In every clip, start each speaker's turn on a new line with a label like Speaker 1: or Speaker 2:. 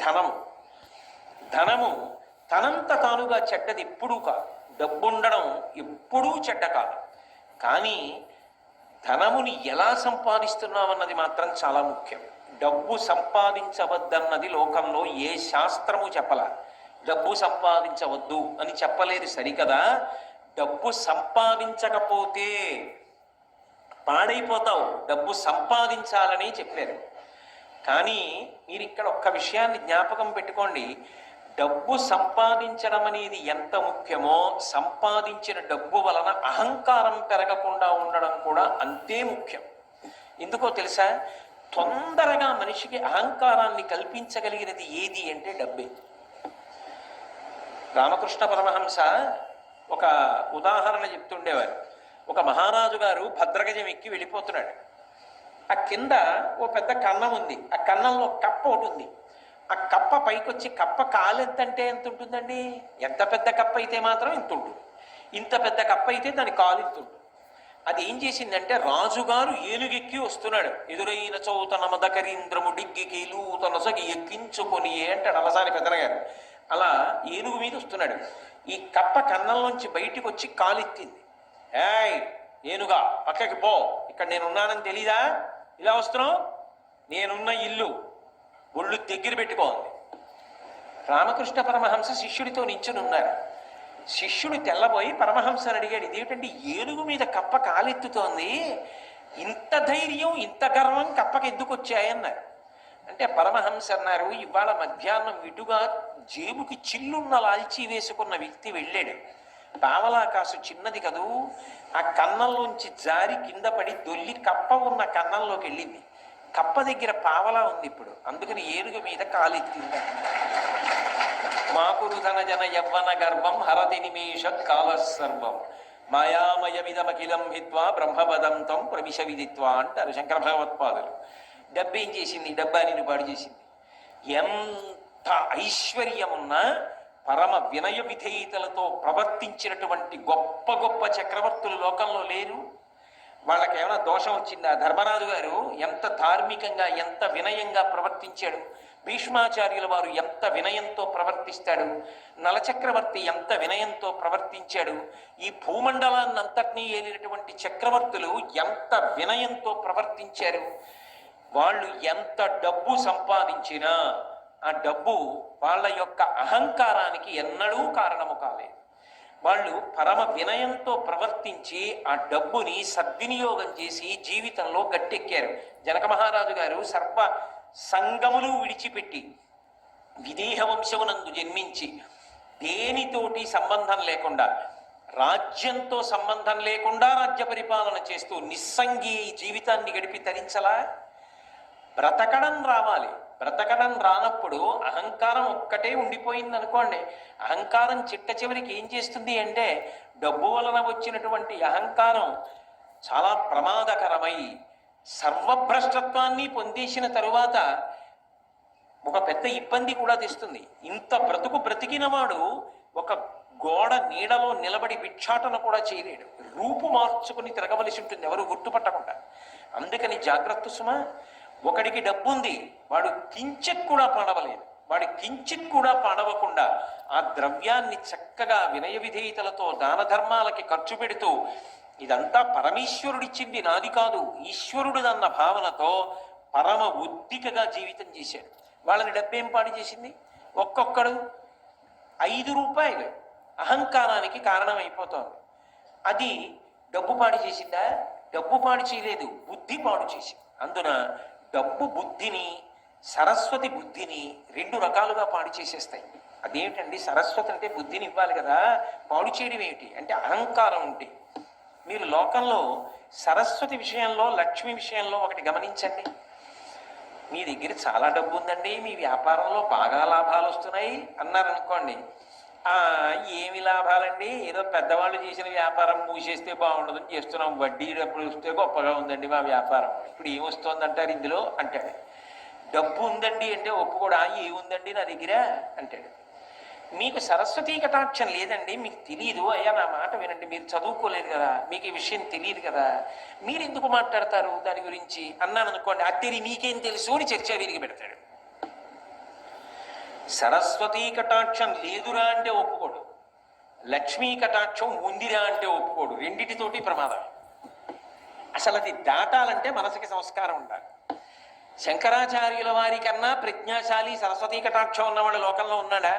Speaker 1: ధనము. ధనము తనంత తానుగా చెడ్డది ఎప్పుడూ కాదు. డబ్బు ఉండడం ఎప్పుడూ చెడ్డ కాదు. కానీ ధనముని ఎలా సంపాదిస్తున్నామన్నది మాత్రం చాలా ముఖ్యం. డబ్బు సంపాదించవద్దన్నది లోకంలో ఏ శాస్త్రము చెప్పలా. డబ్బు సంపాదించవద్దు అని చెప్పలేదు సరికదా. డబ్బు సంపాదించకపోతే పాడైపోతావు, డబ్బు సంపాదించాలని చెప్పారు. కానీ మీరు ఇక్కడ ఒక్క విషయాన్ని జ్ఞాపకం పెట్టుకోండి. డబ్బు సంపాదించడం అనేది ఎంత ముఖ్యమో సంపాదించిన డబ్బు వలన అహంకారం పెరగకుండా ఉండడం కూడా అంతే ముఖ్యం. ఎందుకో తెలుసా? తొందరగా మనిషికి అహంకారాన్ని కల్పించగలిగినది ఏది అంటే డబ్బే. రామకృష్ణ పరమహంస ఒక ఉదాహరణ చెప్తుండేవారు. ఒక మహారాజు గారు భద్రగజం ఎక్కి వెళ్ళిపోతున్నాడు. ఆ కింద ఓ పెద్ద కన్నం ఉంది. ఆ కన్నంలో కప్ప ఒకటి ఉంది. ఆ కప్ప పైకొచ్చి కప్ప కాలెంతంటే ఎంత ఉంటుందండి? ఎంత పెద్ద కప్ప అయితే మాత్రం ఇంత ఉంటుంది. ఇంత పెద్ద కప్ప అయితే దాని కాలు ఇంత ఉంటుంది. అది ఏం చేసిందంటే, రాజుగారు ఏనుగెక్కి వస్తున్నాడు. ఎదురైన చౌతన మదకరీంద్రము డిగ్గికీలు తనసగి ఎక్కించుకొని అంటాడు అలసాని పెద్దనగారు. అలా ఏనుగు మీద వస్తున్నాడు. ఈ కప్ప కన్నంలోంచి బయటికి వచ్చి కాలెత్తింది. ఏయ్ ఏనుగా, పక్కకి పో, ఇక్కడ నేనున్నానని తెలీదా? ఇలా వస్తున్నావు? నేనున్న ఇల్లు ఒళ్ళు దగ్గర పెట్టుకోండి. రామకృష్ణ పరమహంస శిష్యుడితో నించుని ఉన్నారు. శిష్యుడు తెల్లబోయి పరమహంసని అడిగాడు, ఇదేమిటండి ఏనుగు మీద కప్ప కాలెత్తుతోంది, ఇంత ధైర్యం ఇంత గర్వం కప్పకి ఎందుకు వచ్చాయన్నారు. అంటే పరమహంస అన్నారు, ఇవాళ మధ్యాహ్నం విటుగా జేబుకి చిల్లున్న లాల్చీ వేసుకున్న వ్యక్తి వెళ్ళాడు. పావలా కాసు చిన్నది కదూ, ఆ కన్నంలోంచి జారి కింద పడి దొల్లి కప్ప ఉన్న కన్నంలోకి వెళ్ళింది. కప్ప దగ్గర పావలా ఉంది ఇప్పుడు, అందుకని ఏనుగు మీద కాలెత్తింది. మాకురు ధన జన యవ్వన గర్వం హరతి నిమేష కాల సర్వం మాయామయమిదమఖిలం హిత్వా బ్రహ్మపదంతం ప్రవిశ విదిత్వా అంటారు శంకర భగవత్పాదులు. డబ్బేం చేసింది? డబ్బా నిన్ను పాడు చేసింది. ఎంత ఐశ్వర్యమున్నా పరమ వినయ విధేయతలతో ప్రవర్తించినటువంటి గొప్ప గొప్ప చక్రవర్తులు లోకంలో లేరు. వాళ్ళకి ఏమైనా దోషం వచ్చిందా? ధర్మరాజు గారు ఎంత ధార్మికంగా ఎంత వినయంగా ప్రవర్తించాడు. భీష్మాచార్యుల వారు ఎంత వినయంతో ప్రవర్తిస్తాడు. నలచక్రవర్తి ఎంత వినయంతో ప్రవర్తించాడు. ఈ భూమండలాన్నంతటినీ ఏలినటువంటి చక్రవర్తులు ఎంత వినయంతో ప్రవర్తించారు. వాళ్ళు ఎంత డబ్బు సంపాదించినా ఆ డబ్బు వాళ్ళ యొక్క అహంకారానికి ఎన్నడూ కారణము కాలేదు. వాళ్ళు పరమ వినయంతో ప్రవర్తించి ఆ డబ్బుని సద్వినియోగం చేసి జీవితంలో గట్టెక్కారు. జనక మహారాజు గారు సర్వ సంగములు విడిచిపెట్టి విదేహ వంశమునందు జన్మించి దేనితోటి సంబంధం లేకుండా, రాజ్యంతో సంబంధం లేకుండా రాజ్య పరిపాలన చేస్తూ నిస్సంగి జీవితాన్ని గడిపి తరించలా. బ్రతకడం రావాలి. బ్రతకడం రానప్పుడు అహంకారం ఒక్కటే ఉండిపోయింది అనుకోండి. అహంకారం చిట్ట చివరికి ఏం చేస్తుంది అంటే, డబ్బు వలన వచ్చినటువంటి అహంకారం చాలా ప్రమాదకరమై సర్వభ్రష్టత్వాన్ని పొందేసిన తరువాత ఒక పెద్ద ఇబ్బంది కూడా తెస్తుంది. ఇంత బ్రతుకు బ్రతికిన వాడు ఒక గోడ నీడలో నిలబడి భిక్షాటన కూడా చేయలేడు. రూపు మార్చుకుని తిరగవలసి ఉంటుంది ఎవరు గుర్తుపట్టకుండా. అందుకని జాగ్రత్త సుమా. ఒకడికి డబ్బు ఉంది, వాడు కించిత్ కూడా పాడవలేదు. వాడి కించిత్ కూడా పాడవకుండా ఆ ద్రవ్యాన్ని చక్కగా వినయ విధేయతలతో దాన ధర్మాలకి ఖర్చు పెడుతూ, ఇదంతా పరమేశ్వరుడిచ్చింది నాది కాదు, ఈశ్వరుడిదన్న భావనతో పరమ ఉద్దికగా జీవితం చేశాడు. వాళ్ళని డబ్బేం పాడు చేసింది? ఒక్కొక్కడు 5 రూపాయలు అహంకారానికి కారణమైపోతోంది. అది డబ్బు పాడు చేసిందా? డబ్బు పాడు చేయలేదు, బుద్ధి పాడు చేసింది. అందున డబ్బు బుద్ధిని, సరస్వతి బుద్ధిని 2 రకాలుగా పాడు చేసేస్తాయి. అదేమిటండి? సరస్వతి అంటే బుద్ధిని ఇవ్వాలి కదా, పాడు చేయడం ఏమిటి అంటే అహంకారం ఉంటే. మీరు లోకంలో సరస్వతి విషయంలో, లక్ష్మి విషయంలో ఒకటి గమనించండి. మీ దగ్గర చాలా డబ్బు ఉందండి, మీ వ్యాపారంలో బాగా లాభాలు వస్తున్నాయి అన్నారనుకోండి. ఏమి లాభాలండి, ఏదో పెద్దవాళ్ళు చేసిన వ్యాపారం మూసేస్తే బాగుండదని చేస్తున్నాం, వడ్డీ డబ్బులు వస్తే గొప్పగా ఉందండి మా వ్యాపారం, ఇప్పుడు ఏమొస్తుందంటారు ఇందులో అంటాడు. డబ్బు ఉందండి అంటే ఒప్పుకోడా, ఏముందండి నా దగ్గర అంటాడు. మీకు సరస్వతీ కటాక్షం లేదండి, మీకు తెలియదు. అయ్యా నా మాట వినండి, మీరు చదువుకోలేదు కదా, మీకు ఈ విషయం తెలియదు కదా, మీరు ఎందుకు మాట్లాడతారు దాని గురించి అన్నాను అనుకోండి. అత్తేరి నీకేం తెలుసు అని చర్చ విరిగి పెడతాడు. సరస్వతీ కటాక్షం లేదురా అంటే ఒప్పుకోడు, లక్ష్మీ కటాక్షం ఉందిరా అంటే ఒప్పుకోడు. రెండిటితోటి ప్రమాదం. అసలు అది దాటాలంటే మనసుకి సంస్కారం ఉండాలి. శంకరాచార్యుల వారి కన్నా ప్రజ్ఞాశాలి సరస్వతీ కటాక్షం ఉన్నవాడు లోకంలో ఉన్నాడా?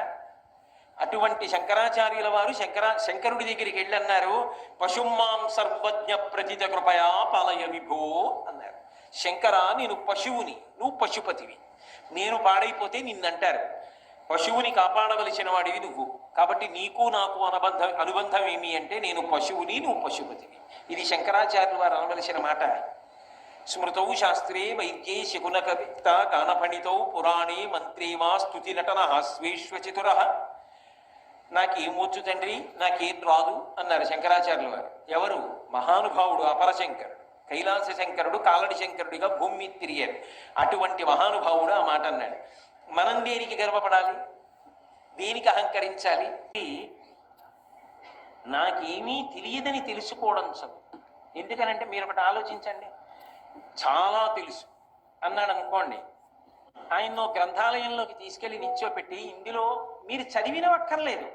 Speaker 1: అటువంటి శంకరాచార్యుల వారు శంకరుడి దగ్గరికి వెళ్ళి అన్నారు, పశుమాం సర్వజ్ఞ ప్రతిత కృపయా పాలయ విభో అన్నారు. శంకర, నేను పశువుని, నువ్వు పశుపతివి. నేను పాడైపోతే నిన్నంటారు. పశువుని కాపాడవలసిన వాడివి నువ్వు, కాబట్టి నీకు నాకు అనుబంధం ఏమి అంటే నేను పశువుని, నువ్వు పశుపతివి. ఇది శంకరాచార్యులు వారు అనవలసిన మాట. స్మృతౌ శాస్త్రే వైద్యే శకునకవిక్త గానపణితౌ పురాణే మంత్రే వా స్తుతి నటన స్వేష్వచతుర. నాకేమొచ్చు తండ్రి, నాకేం రాదు అన్నారు శంకరాచార్యుల వారు. ఎవరు? మహానుభావుడు అపరశంకరుడు, కైలాస శంకరుడు కాలడి శంకరుడిగా భూమి మీద తిరిగారు. అటువంటి మహానుభావుడు ఆ మాట అన్నాడు. మనం దేనికి గర్వపడాలి, దేనికి అహంకరించాలి? నాకేమీ తెలియదని తెలుసుకోవడం చదువు. ఎందుకనంటే మీరు ఒకటి ఆలోచించండి, చాలా తెలుసు అన్నాడు అనుకోండి, ఆయన్నో గ్రంథాలయంలోకి తీసుకెళ్లి నిల్చోపెట్టి ఇందులో మీరు చదివినవక్కర్లేదు,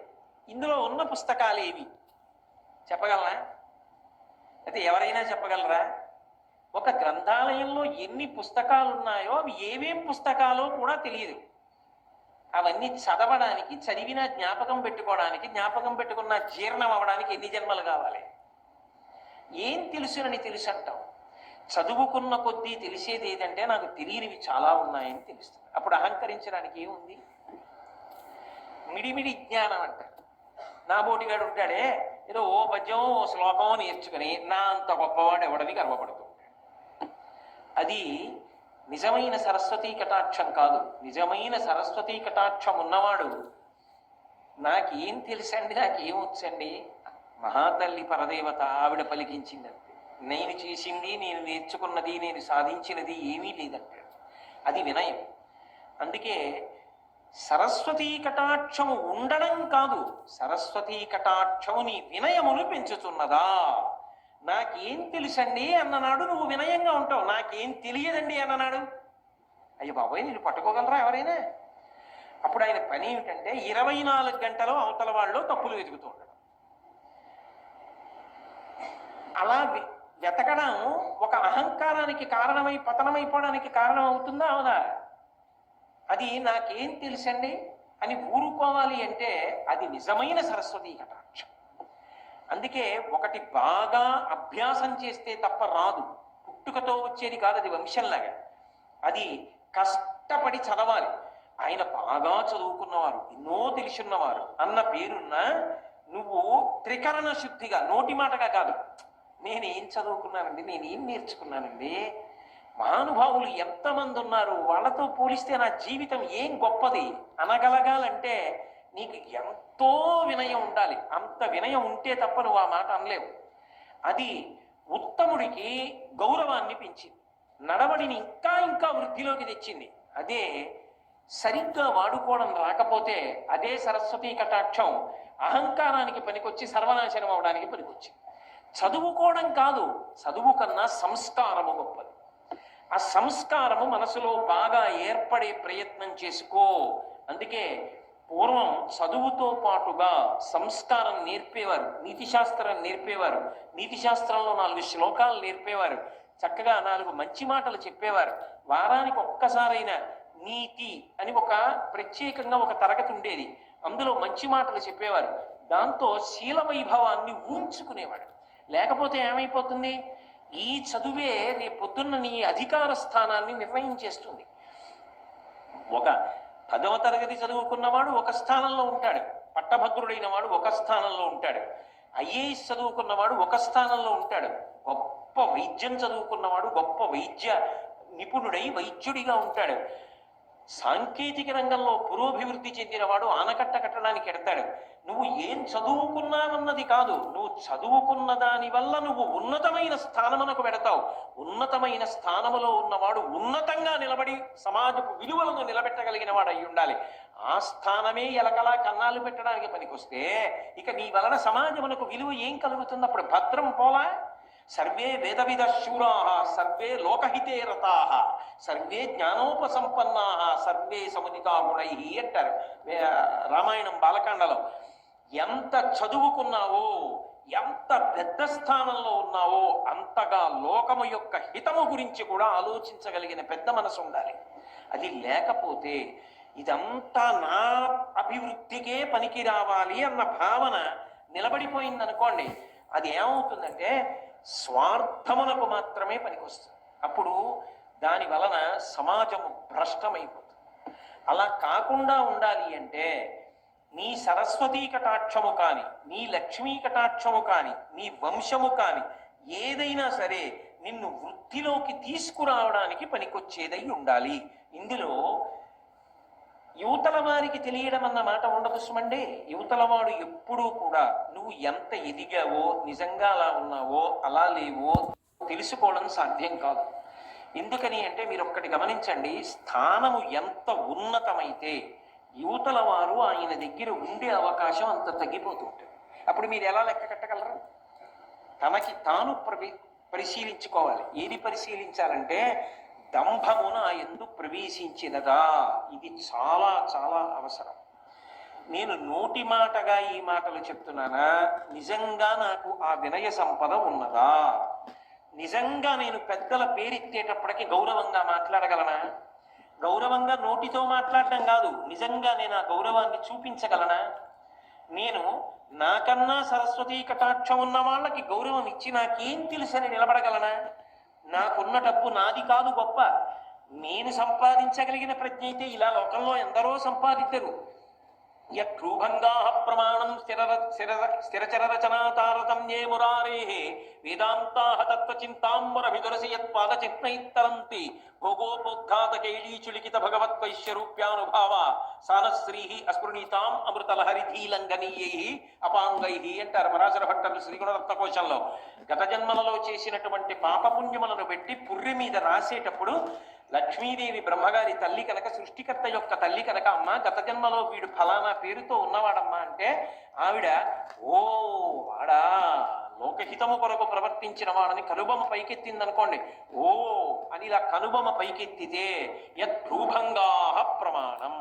Speaker 1: ఇందులో ఉన్న పుస్తకాలు ఏవి చెప్పగలరా? అయితే ఎవరైనా చెప్పగలరా? ఒక గ్రంథాలయంలో ఎన్ని పుస్తకాలు ఉన్నాయో అవి ఏవేం పుస్తకాలో కూడా తెలియదు. అవన్నీ చదవడానికి, చదివిన జ్ఞాపకం పెట్టుకోవడానికి, జ్ఞాపకం పెట్టుకున్న జీర్ణం అవ్వడానికి ఎన్ని జన్మలు కావాలి? ఏం తెలుసునని తెలుసు అంటాం. చదువుకున్న కొద్దీ తెలిసేది ఏదంటే నాకు తెలియనివి చాలా ఉన్నాయని తెలుస్తుంది. అప్పుడు అహంకరించడానికి ఏముంది? మిడిమిడి జ్ఞానం అంటారు. నా బోటిగాడు ఉంటాడే, ఏదో ఓ పద్యం ఓ శ్లోకం నేర్చుకుని నా అంత గొప్పవాడు ఎవడని గర్వపడుతూ ఉంటాడు. అది నిజమైన సరస్వతీ కటాక్షం కాదు. నిజమైన సరస్వతీ కటాక్షం ఉన్నవాడు నాకేం తెలుసండి, నాకేం వచ్చండి, మహాతల్లి పరదేవత ఆవిడ పలికించిందంటే, నేను చేసింది, నేను నేర్చుకున్నది, నేను సాధించినది ఏమీ లేదంటాడు. అది వినయం. అందుకే సరస్వతీ కటాక్షము ఉండడం కాదు, సరస్వతీ కటాక్షము నీ వినయమును పెంచుతున్నదా. నాకేం తెలుసండి అన్ననాడు నువ్వు వినయంగా ఉంటావు. నాకేం తెలియదండి అన్ననాడు, అయ్యో బాబోయ్ నేను పట్టుకోగలరా ఎవరైనా? అప్పుడు ఆయన పని ఏమిటంటే 24 గంటలు అవతల వాళ్ళు తప్పులు వెతుకుతూ ఉండడం. అలా వెతకడం ఒక అహంకారానికి కారణమై పతనమైపోవడానికి కారణం అవుతుందా అవదా? అది నాకేం తెలుసండి అని ఊరుకోవాలి అంటే అది నిజమైన సరస్వతీ కటాక్షం. అందుకే ఒకటి బాగా అభ్యాసం చేస్తే తప్ప రాదు, పుట్టుకతో వచ్చేది కాదు, అది వంశంలాగా. అది కష్టపడి చదవాలి. ఆయన బాగా చదువుకున్నవారు, ఎన్నో తెలుసున్నవారు అన్న పేరున్న నువ్వు త్రికరణ శుద్ధిగా, నోటి మాటగా కాదు, నేనేం చదువుకున్నానండి, నేనేం నేర్చుకున్నానండి, మహానుభావులు ఎంతమంది ఉన్నారు, వాళ్ళతో పోలిస్తే నా జీవితం ఏం గొప్పది అనగలగాలంటే నీకు ఎంతో వినయం ఉండాలి. అంత వినయం ఉంటే తప్ప నువ్వు ఆ మాట అనలేవు. అది ఉత్తముడికి గౌరవాన్ని పెంచింది, నడవడిని ఇంకా ఇంకా వృద్ధిలోకి తెచ్చింది. అదే సరిగ్గా వాడుకోవడం రాకపోతే అదే సరస్వతీ కటాక్షం అహంకారానికి పనికొచ్చి సర్వనాశనం అవడానికి పనికొచ్చింది. చదువుకోవడం కాదు, చదువు కన్నా సంస్కారము గొప్పది. ఆ సంస్కారము మనసులో బాగా ఏర్పడే ప్రయత్నం చేసుకో. అందుకే పూర్వం చదువుతో పాటుగా సంస్కారం నేర్పేవారు, నీతిశాస్త్రం నేర్పేవారు, నీతిశాస్త్రంలో 4 శ్లోకాలు నేర్పేవారు, చక్కగా 4 మంచి మాటలు చెప్పేవారు. వారానికి ఒక్కసారైనా నీతి అని ఒక ప్రత్యేకంగా ఒక తరగతి ఉండేది, అందులో మంచి మాటలు చెప్పేవారు. దాంతో శీల వైభవాన్ని ఊంచుకునేవాడు. లేకపోతే ఏమైపోతుంది, ఈ చదువే రేపొద్దున్న నీ అధికార స్థానాన్ని నిర్ణయించేస్తుంది. ఒక 10వ తరగతి చదువుకున్నవాడు ఒక స్థానంలో ఉంటాడు, పట్టభద్రుడైన వాడు ఒక స్థానంలో ఉంటాడు, ఐఏఎస్ చదువుకున్నవాడు ఒక స్థానంలో ఉంటాడు, గొప్ప వైద్యం చదువుకున్నవాడు గొప్ప వైద్య నిపుణుడై వైద్యుడిగా ఉంటాడు, సాంకేతిక రంగంలో పురోభివృద్ధి చెందినవాడు ఆనకట్ట కట్టడానికి ఎడతాడు. నువ్వు ఏం చదువుకున్నావన్నది కాదు, నువ్వు చదువుకున్న దాని వల్ల నువ్వు ఉన్నతమైన స్థానమునకు పెడతావు. ఉన్నతమైన స్థానములో ఉన్నవాడు ఉన్నతంగా నిలబడి సమాజపు విలువలను నిలబెట్టగలిగిన వాడు అయి ఉండాలి. ఆ స్థానమే ఎలకలా కన్నాలు పెట్టడానికి పనికొస్తే ఇక నీ వలన సమాజమునకు విలువ ఏం కలుగుతుంది? అప్పుడు భద్రం పోలా. Survey వేదవిద Shura survey లోకహితే రతా survey జ్ఞానోపసంపన్నా survey సముదితా గుణై అంటారు రామాయణం బాలకాండలో. ఎంత చదువుకున్నావో, ఎంత పెద్ద స్థానంలో ఉన్నావో అంతగా లోకము యొక్క హితము గురించి కూడా ఆలోచించగలిగిన పెద్ద మనసు ఉండాలి. అది లేకపోతే ఇదంతా నా అభివృద్ధికే పనికి రావాలి అన్న భావన నిలబడిపోయిందనుకోండి, అది ఏమవుతుందంటే స్వార్థమునకు మాత్రమే పనికొస్తుంది. అప్పుడు దాని వలన సమాజము భ్రష్టమైపోతుంది. అలా కాకుండా ఉండాలి అంటే నీ సరస్వతీ కటాక్షము కాని, నీ లక్ష్మీ కటాక్షము కాని, నీ వంశము కాని ఏదైనా సరే నిన్ను వృద్ధిలోకి తీసుకురావడానికి పనికొచ్చేదై ఉండాలి. ఇందులో యువతల వారికి తెలియడం అన్న మాట ఉండదు సుమండి. యువతల వాడు ఎప్పుడూ కూడా నువ్వు ఎంత ఎదిగావో, నిజంగా అలా ఉన్నావో అలా లేవో తెలుసుకోవడం సాధ్యం కాదు. ఎందుకని అంటే మీరు ఒక్కటి గమనించండి, స్థానము ఎంత ఉన్నతమైతే యువతల వారు ఆయన దగ్గర ఉండే అవకాశం అంత తగ్గిపోతూ ఉంటుంది. అప్పుడు మీరు ఎలా లెక్క కట్టగలరు? తనకి తాను పరిశీలించుకోవాలి. ఏది పరిశీలించాలంటే దంభమున ఎందు ప్రవేశించినదా, ఇది చాలా చాలా అవసరం. నేను నోటి మాటగా ఈ మాటలు చెప్తున్నానా, నిజంగా నాకు ఆ వినయ సంపద ఉన్నదా, నిజంగా నేను పెద్దల పేరెత్తేటప్పటికి గౌరవంగా మాట్లాడగలనా, గౌరవంగా నోటితో మాట్లాడడం కాదు, నిజంగా నేను ఆ గౌరవాన్ని చూపించగలనా, నేను నాకన్నా సరస్వతీ కటాక్షం ఉన్న వాళ్ళకి గౌరవం ఇచ్చి నాకేం తెలుసని నిలబడగలనా, నాకున్న డబ్బు నాది కాదు గొప్ప, నేను సంపాదించగలిగిన ప్రజ్ఞ అయితే ఇలా లోకంలో ఎందరో సంపాదిద్దరు. యత్రూభంగా ప్రమాణం స్థిరచరరచనా తారతమ్యే మురారే వేదాంతా తత్వచింతాంబరభిదురసి యత్పాదచిత్నైత్తరంతి భోగోపోద్ఘాతకైలీచులికిత భగవత్వైశ్యరూప్యానుభావ సానశ్రీ అస్పృణీతాం అమృతలహరిధీలంఘనీయై అపాంగై అంటారు పరాశర భట్టలు శ్రీగుణరత్నకోశంలో. గత జన్మలలో చేసినటువంటి పాపపుణ్యములను పెట్టి పుర్రె మీద రాసేటప్పుడు లక్ష్మీదేవి బ్రహ్మగారి తల్లి కనుక, సృష్టికర్త యొక్క తల్లి కనుక, అమ్మ గత జన్మలో వీడు ఫలానా పేరుతో ఉన్నవాడమ్మా అంటే ఆవిడ ఓ వాడా లోకహితము కొరకు ప్రవర్తించిన వాడని కనుబొమ్మ పైకెత్తిందనుకోండి, ఓ అని ఇలా కనుబొమ్మ పైకెత్తితే యద్భూభంగా ప్రమాణం,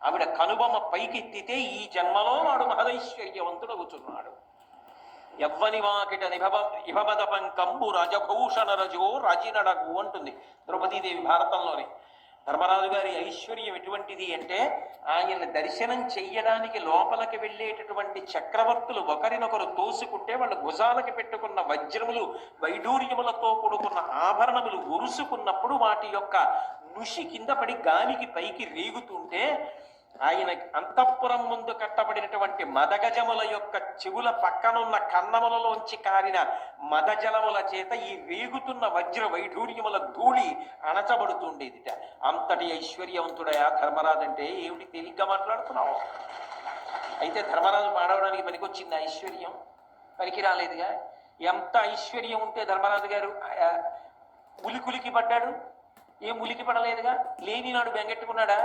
Speaker 1: ఆవిడ కనుబొమ్మ పైకెత్తితే ఈ జన్మలో వాడు మహదైశ్వర్యవంతుడు అవుతున్నాడు. యవ్వని వాకిట ఇభమద పంకంబు రజభూషణ రజో రజినడగు అంటుంది ద్రౌపదీదేవి భారతంలోనే. ధర్మరాజు గారి ఐశ్వర్యం ఎటువంటిది అంటే ఆయన దర్శనం చెయ్యడానికి లోపలికి వెళ్ళేటటువంటి చక్రవర్తులు ఒకరినొకరు తోసుకుంటే వాళ్ళ భుజాలకి పెట్టుకున్న వజ్రములు వైడూర్యములతో కూడుకున్న ఆభరణములు ఉరుసుకున్నప్పుడు వాటి యొక్క నుషి కింద పడి గాలికి పైకి రేగుతుంటే ఆయన అంతఃపురం ముందు కట్టబడినటువంటి మదగజముల యొక్క చెవుల పక్కనున్న కన్నములలోంచి కారిన మదజలముల చేత ఈ రేగుతున్న వజ్ర వైఢూర్యముల ధూళి అణచబడుతుండేదిట. అంతటి ఐశ్వర్యవంతుడయా ధర్మరాజు అంటే ఏమిటి తేలిగ్గా మాట్లాడుతున్నావు? అయితే ధర్మరాజు పాడవడానికి పనికొచ్చింది ఐశ్వర్యం? పనికి రాలేదుగా. ఎంత ఐశ్వర్యం ఉంటే ధర్మరాజు గారు ఉలికులికి పడ్డాడు? ఏం ఉలికి పడలేదుగా. లేని నాడు బెంగెట్టుకున్నాడా?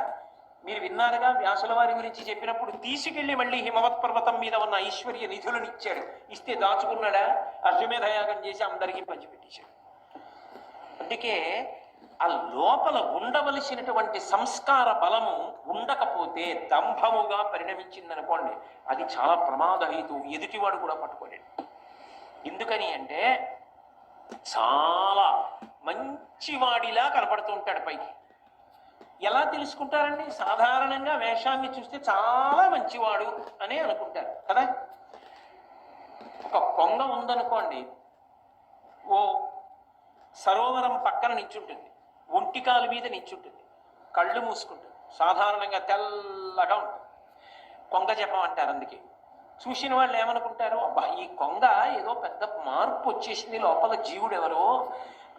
Speaker 1: మీరు విన్నారుగా వ్యాసుల వారి గురించి చెప్పినప్పుడు, తీసుకెళ్లి మళ్ళీ హిమవత్ పర్వతం మీద ఉన్న ఐశ్వర్య నిధులను ఇచ్చాడు. ఇస్తే దాచుకున్నాడా? అశ్వమేధయాగం చేసి అందరికీ పంచిపెట్టేశాడు. అందుకే ఆ లోపల ఉండవలసినటువంటి సంస్కార బలము ఉండకపోతే దంభముగా పరిణమించిందనుకోండి, అది చాలా ప్రమాదహేతు, ఎదుటివాడు కూడా పట్టుకోలేడు. ఎందుకని అంటే చాలా మంచివాడిలా కనపడుతూ ఉంటాడు పైకి. ఎలా తెలుసుకుంటారండి? సాధారణంగా వేషాన్ని చూస్తే చాలా మంచివాడు అని అనుకుంటారు కదా. ఒక కొంగ ఉందనుకోండి, ఓ సరోవరం పక్కన నించుంటుంది, ఒంటికాలు మీద నించుంటుంది, కళ్ళు మూసుకుంటుంది, సాధారణంగా తెల్లగా ఉంటుంది. కొంగ జపం అంటారు. అందుకే చూసిన వాళ్ళు ఏమనుకుంటారు, అబ్బా ఈ కొంగ ఏదో పెద్ద మార్పు వచ్చేసింది, లోపల జీవుడు ఎవరో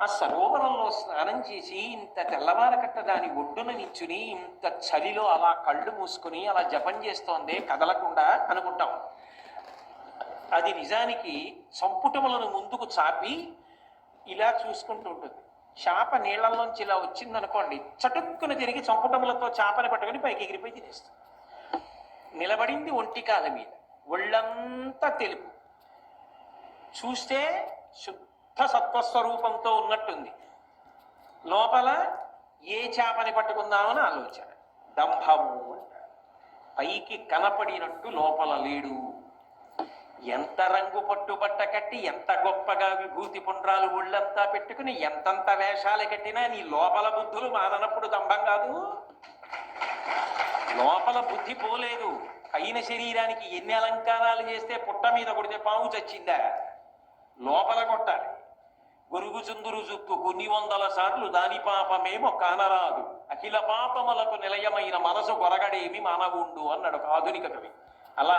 Speaker 1: ఆ సరోవరంలో స్నానం చేసి ఇంత తెల్లవారకట్ట దాని ఒడ్డున నించుని ఇంత చలిలో అలా కళ్ళు మూసుకుని అలా జపం చేస్తోందే కదలకుండా అనుకుంటాం. అది నిజానికి సంపుటములను ముందుకు చాపి ఇలా చూసుకుంటూ ఉంటుంది. చేప నీళ్లలోంచి ఇలా వచ్చిందనుకోండి, చటుక్కున తిరిగి సంపుటములతో చేపని పట్టుకుని పైకి ఎగిరిపోయి తినేస్తుంది. నిలబడింది ఒంటికాల మీద, ఒళ్ళంతా తెలుపు, చూస్తే శుద్ధ సత్వస్వరూపంతో ఉన్నట్టుంది. లోపల ఏ చేపని పట్టుకుందామని ఆలోచన. దంభము అంటారు. పైకి కనపడినట్టు లోపల లేడు. ఎంత రంగు పట్టుబట్ట కట్టి, ఎంత గొప్పగా విభూతి పుండ్రాలు ఒళ్ళంతా పెట్టుకుని, ఎంతంత వేషాలు కట్టినా నీ లోపల బుద్ధులు మాననప్పుడు దంభం కాదు. లోపల బుద్ధి పోలేదు. పైన శరీరానికి ఎన్ని అలంకారాలు చేస్తే పుట్ట మీద కొడితే పాము చచ్చిందా? లోపల కొట్టాలి. గొరుగు చుందురు జుత్తు కొన్ని వందల సార్లు దాని పాపమేమో కానరాదు, అఖిల పాపములకు నిలయమైన మనసు కొరగడేమి మానవుండు అన్నాడు ఒక ఆధునిక కవి. అలా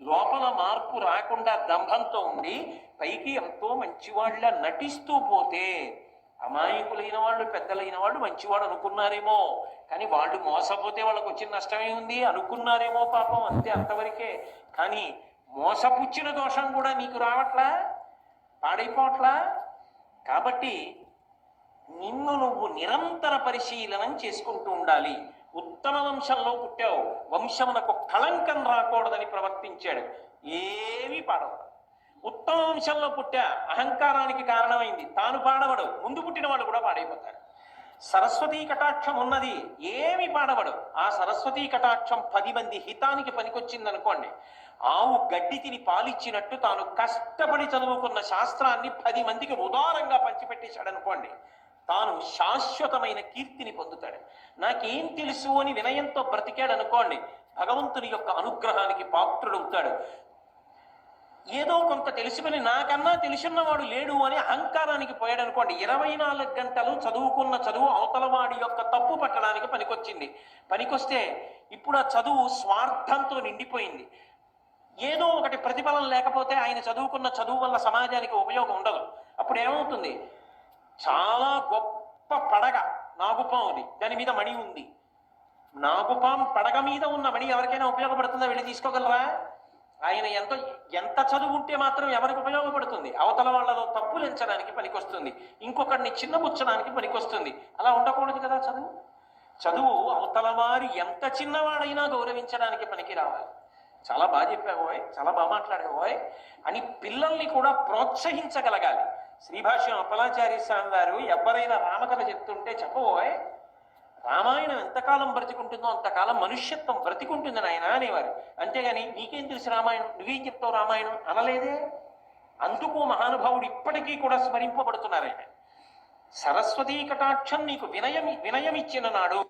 Speaker 1: లోపల మార్పు రాకుండా దంభంతో ఉండి పైకి ఎంతో మంచివాళ్ళ నటిస్తూ పోతే, అమాయకులైన వాళ్ళు, పెద్దలైన వాళ్ళు మంచివాడు అనుకున్నారేమో, కానీ వాళ్ళు మోసపోతే వాళ్ళకు వచ్చిన నష్టమే ఉంది అనుకున్నారేమో పాపం, అంతే, అంతవరకే. కానీ మోసపుచ్చిన దోషం కూడా నీకు రావట్లా, పాడైపోవట్లా. కాబట్టి నిన్ను నువ్వు నిరంతర పరిశీలనం చేసుకుంటూ ఉండాలి. ఉత్తమ వంశంలో పుట్టావు, వంశమునకు కళంకం రాకూడదని ప్రవర్తించాడు, ఏమీ పాడవడు. ఉత్తమ వంశంలో పుట్టా, అహంకారానికి కారణమైంది, తాను పాడవడు, ముందు పుట్టిన వాళ్ళు కూడా పాడైపోతారు. సరస్వతీ కటాక్షం ఉన్నది, ఏమి పాడవడు. ఆ సరస్వతీ కటాక్షం 10 మంది హితానికి పనికొచ్చిందనుకోండి, ఆవు గడ్డి తిని పాలిచ్చినట్టు తాను కష్టపడి చదువుకున్న శాస్త్రాన్ని 10 మందికి ఉదారంగా పంచిపెట్టేశాడు అనుకోండి, తాను శాశ్వతమైన కీర్తిని పొందుతాడు. నాకేం తెలుసు అని వినయంతో బ్రతికాడు అనుకోండి, భగవంతుని యొక్క అనుగ్రహానికి పాత్రుడవుతాడు. ఏదో కొంత తెలుసుకుని నాకన్నా తెలుసున్నవాడు లేడు అని అహంకారానికి పోయాడు అనుకోండి, 24 గంటలు చదువుకున్న చదువు అవతలవాడి యొక్క తప్పు పట్టడానికి పనికొచ్చింది. పనికొస్తే ఇప్పుడు ఆ చదువు స్వార్థంతో నిండిపోయింది. ఏదో ఒకటి ప్రతిఫలం లేకపోతే ఆయన చదువుకున్న చదువు వల్ల సమాజానికి ఉపయోగం ఉండదు. అప్పుడు ఏమవుతుంది? చాలా గొప్ప పడగ నాగుపాముది, దాని మీద మణి ఉంది. నాగుపాము పడగ మీద ఉన్న మణి ఎవరికైనా ఉపయోగపడుతుందా? వెళ్ళి తీసుకోగలరా? ఆయన ఎంత చదువు ఉంటే మాత్రం ఎవరికి ఉపయోగపడుతుంది? అవతల వాళ్ళలో తప్పులు ఎంచడానికి పనికొస్తుంది, ఇంకొకరిని చిన్నబుచ్చడానికి పనికొస్తుంది. అలా ఉండకూడదు కదా. చదువు అవతల వారి ఎంత చిన్నవాడైనా గౌరవించడానికి పనికి రావాలి. చాలా బాగా చెప్పావోయ్, చాలా బాగా మాట్లాడావోయ్ అని పిల్లల్ని కూడా ప్రోత్సహించగలగాలి. శ్రీభాష్యం అప్పలాచార్య స్వామి వారు ఎవరైనా రామకథ చెప్తుంటే చెప్పబోయ్, రామాయణం ఎంతకాలం బ్రతికుంటుందో అంతకాలం మనుష్యత్వం బ్రతికుంటుంది నాయన అనేవారు. అంతేగాని నీకేం తెలుసు రామాయణం, నువ్వేం చెప్తావు రామాయణం అనలేదే. అందుకు మహానుభావుడు ఇప్పటికీ కూడా స్మరింపబడుతున్నారు ఆయన. సరస్వతీ కటాక్షం నీకు వినయం ఇచ్చిన నాడు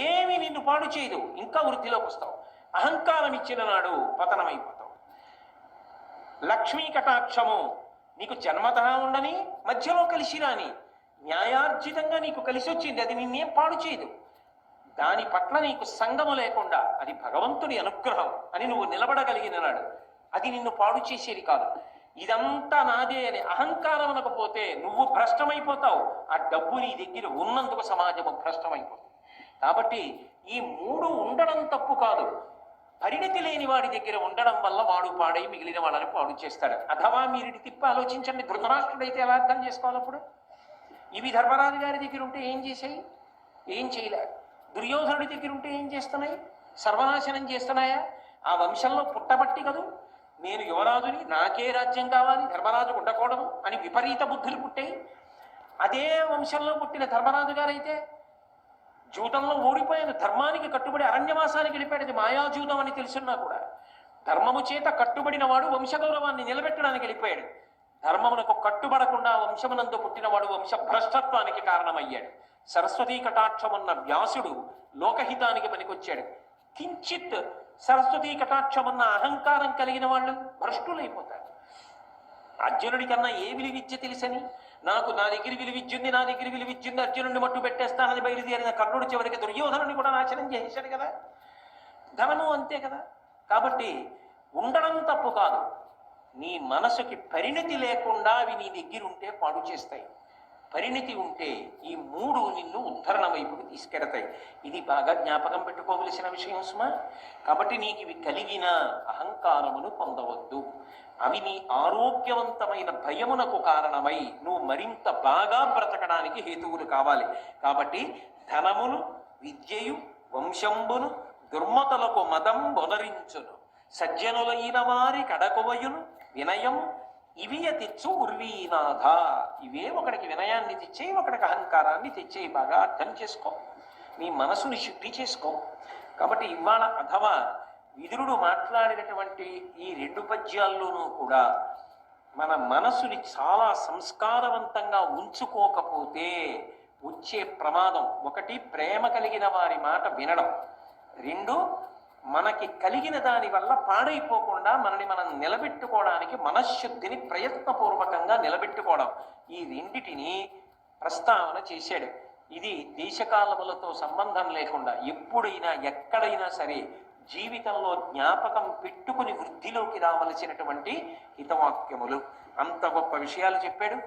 Speaker 1: ఏమి నిన్ను పాడు చేయదు, ఇంకా వృద్ధిలోకి వస్తావు. అహంకారం ఇచ్చిన నాడు పతనమైపోతావు. లక్ష్మీ కటాక్షము నీకు జన్మతః ఉండని, మధ్యలో కలిసి రాని, న్యాయార్జితంగా నీకు కలిసి వచ్చింది, అది నిన్నేం పాడు చేయదు. దాని పట్ల నీకు సంగము లేకుండా అది భగవంతుడి అనుగ్రహం అని నువ్వు నిలబడగలిగిన నాడు అది నిన్ను పాడు చేసేది కాదు. ఇదంతా నాదే అని అహంకారం అనకపోతే నువ్వు భ్రష్టమైపోతావు. ఆ డబ్బు నీ దగ్గర ఉన్నందుకు సమాజము భ్రష్టమైపోతుంది. కాబట్టి ఈ 3 ఉండడం తప్పు కాదు. పరిణతి లేని వాడి దగ్గర ఉండడం వల్ల వాడు పాడై మిగిలిన వాళ్ళని పాడు చేస్తాడు. అథవా మీరు తిప్పి ఆలోచించండి, ధృతరాష్ట్రుడైతే ఎలా అర్థం చేసుకోవాలి? అప్పుడు ఇవి ధర్మరాజు గారి దగ్గర ఉంటే ఏం చేశాయి? ఏం చేయలే. దుర్యోధనుడి దగ్గర ఉంటే ఏం చేస్తున్నాయి? సర్వనాశనం చేస్తున్నాయా? ఆ వంశంలో పుట్టబట్టి కదూ నేను యువరాజుని, నాకే రాజ్యం కావాలి, ధర్మరాజు ఉండకూడదు అని విపరీత బుద్ధులు పుట్టాయి. అదే వంశంలో పుట్టిన ధర్మరాజు గారైతే జూతంలో ఓడిపోయాను, ధర్మానికి కట్టుబడి అరణ్యవాసానికి వెళ్ళిపోయాడు. అది మాయాజూతం అని తెలుసున్నా కూడా ధర్మము చేత కట్టుబడిన వాడు వంశగౌరవాన్ని నిలబెట్టడానికి వెళ్ళిపోయాడు. ధర్మమునకు కట్టుబడకుండా వంశమునందు పుట్టినవాడు వంశ భ్రష్టత్వానికి కారణమయ్యాడు. సరస్వతీ కటాక్షమున్న వ్యాసుడు లోకహితానికి పనికొచ్చాడు. కించిత్ సరస్వతీ కటాక్షమున్న అహంకారం కలిగిన వాళ్ళు భ్రష్టులైపోతారు. అర్జునుడి కన్నా ఏ విలువిద్య తెలుసని, నా దగ్గర విలువిద్యుంది, నా దగ్గర విలువిద్యుంది, అర్జునుడిని మట్టు పెట్టేస్తానని బయలుదేరిన కర్ణుడి చివరికి దుర్యోధనుని కూడా నాశనం చేశాడు కదా. ధనము అంతే కదా. కాబట్టి ఉండడం తప్పు కాదు, నీ మనసుకి పరిణతి లేకుండా అవి నీ దగ్గర ఉంటే పాడు చేస్తాయి. పరిణతి ఉంటే ఈ 3 నిన్ను ఉద్ధరణ వైపుకి తీసుకెడతాయి. ఇది బాగా జ్ఞాపకం పెట్టుకోవలసిన విషయం సుమా. కాబట్టి నీకు ఇవి కలిగిన అహంకారమును పొందవద్దు. అవి నీ ఆరోగ్యవంతమైన భయమునకు కారణమై నువ్వు మరింత బాగా బ్రతకడానికి హేతువులు కావాలి. కాబట్టి ధనమును, విద్యయు, వంశంబును దుర్మతలకు మదం బొనరించును, సజ్జనులైన వారి కడకొవయును వినయం ఇవియ తెచ్చు ఉర్వీనాథ. ఇవే ఒకడికి వినయాన్ని తెచ్చేయి, ఒకడికి అహంకారాన్ని తెచ్చేయి. బాగా అర్థం చేసుకో, నీ మనసుని శుద్ధి చేసుకో. కాబట్టి ఇవాళ అథవా విదురుడు మాట్లాడినటువంటి ఈ 2 పద్యాల్లోనూ కూడా మన మనసుని చాలా సంస్కారవంతంగా ఉంచుకోకపోతే వచ్చే ప్రమాదం, ఒకటి ప్రేమ కలిగిన వారి మాట వినడం, 2 మనకి కలిగిన దాని వల్ల పాడైపోకుండా మనని మనం నిలబెట్టుకోవడానికి మనశ్శుద్ధిని ప్రయత్నపూర్వకంగా నిలబెట్టుకోవడం, ఈ రెండిటిని ప్రస్తావన చేశాడు. ఇది దేశకాలములతో సంబంధం లేకుండా ఎప్పుడైనా ఎక్కడైనా సరే జీవితంలో జ్ఞాపకం పెట్టుకుని వృద్ధిలోకి రావలసినటువంటి హితవాక్యములు. అంత గొప్ప విషయాలు చెప్పాడు.